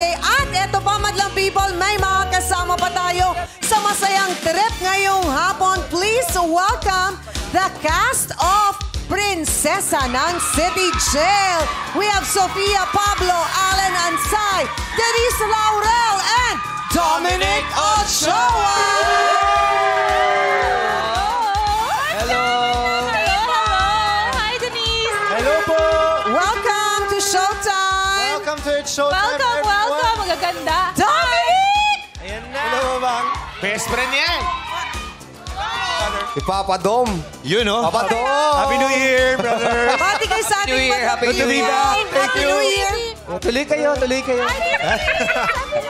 At eto pa, madlang people, may mga kasama pa tayo sa masayang trip ngayong hapon. Please welcome the cast of Prinsesa ng City Jail. We have Sofia, Pablo, Allen Ansay, Denise Laurel, and Dominic Ochoa! Hello! Hi, Denise! Hello po! Welcome to Showtime! Welcome to It's Showtime, Welcome! Ang gaganda! Dominic! Ayan na! Hello, Bang! Best friend niya eh. Si Papa Dom. Yun, no? Papa Dom! Happy New Year, brother! Bati kayo sa ating New Year, Happy Good to New be Year! back! Thank Happy you! New Year! Tuloy kayo, tuloy kayo.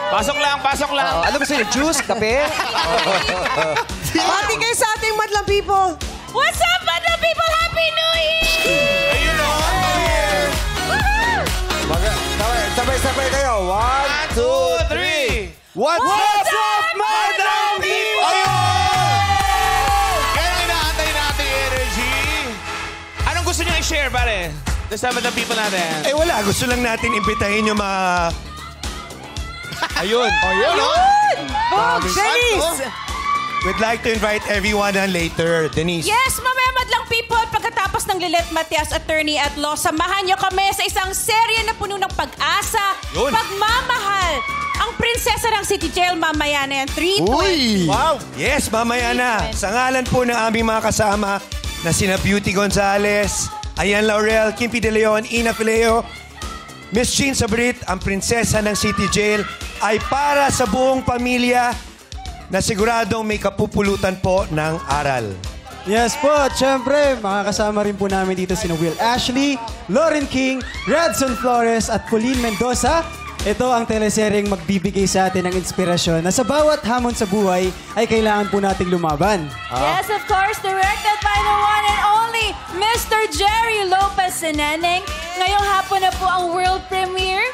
Pasok lang, pasok lang. Ano gusto niyo? Juice? Kape? Bati kayo sa ating madlang people! What's up, madlang people? Happy New Year! Ayun, no? Sabay-sabay kayo. 1, 2, 3. What's up, Madam People? Ayun! Kaya ang inaantay natin yung energy. Anong gusto niyo i-share, pare? Kasama ng people natin. Eh wala, gusto lang natin imbitahin yung mga... Ayun! Ayun, no? Oh, Denise! We'd like to invite everyone later. Denise. Yes, mamaya madlang people, pagkatapos ng Lilet Matias, attorney at law, samahan niyo kami sa isang serye na puno ng pag-asa, Yun. pagmamahal. Ang prinsesa ng City Jail, mamaya na yan. 3, 2, Wow! Yes, mamaya na. Sa ngalan po ng aming mga kasama na sina Beauty Gonzales, Ayan Laurel, Kimpi De Leon, Ina Fileo, Miss Jean Sabrit, ang prinsesa ng City Jail, ay para sa buong pamilya na siguradong may kapupulutan po ng aral. Yes po, at syempre, makakasama rin po namin dito sina Will Ashley, Lauren King, Radson Flores at Pauline Mendoza. Ito ang teleseryeng magbibigay sa atin ng inspirasyon na sa bawat hamon sa buhay ay kailangan po nating lumaban. Yes, of course, directed by the one and only Mr. Jerry Lopez Sineneng. Ngayong hapon na po ang world premiere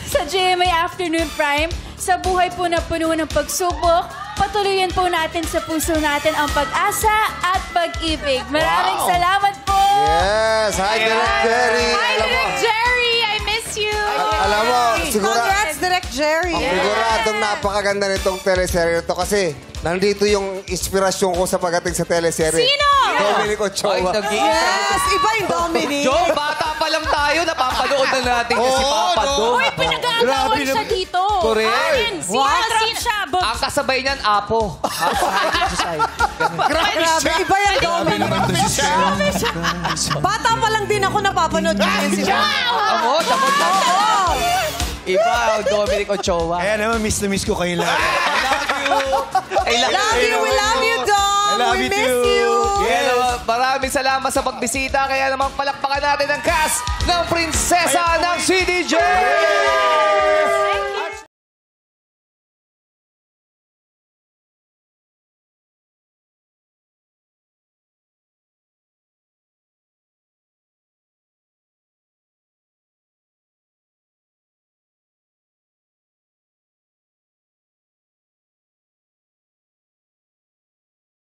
sa GMA Afternoon Prime. Sa buhay po na puno ng pagsubok, patuloyin po natin sa puso natin ang pag-asa at pag-ibig. Maraming salamat po! Yes! Hi, Direct Jerry! Hi, Direct Jerry! I miss you! Alam mo, Congrats, Direct Jerry! siguradong napakaganda nitong teleserye ito kasi nandito yung inspirasyon ko sa pagdating sa teleserye. Sino? Dominic Ochoa. Yes! Iba yung Dominic! Joe, bata pa lang tayo, napapanood na natin kasi Papa Dom. Uy, pinag-aagawan siya dito! Correct. Alin, sino siya? Ang kasabay niyan, Apo. Grabe, iba yung Dominic! Bata pa lang din ako napapanood ko yun si Ako, tapos na. Iba, ang Dominic Ochoa. Kaya naman, miss na miss ko kayo lahat. Love you, we love you, Dom! I love We you miss too. you! Kaya naman, maraming salamat sa pagbisita. Kaya naman palakpakan natin ang cast ng Prinsesa ng City Jail! Thank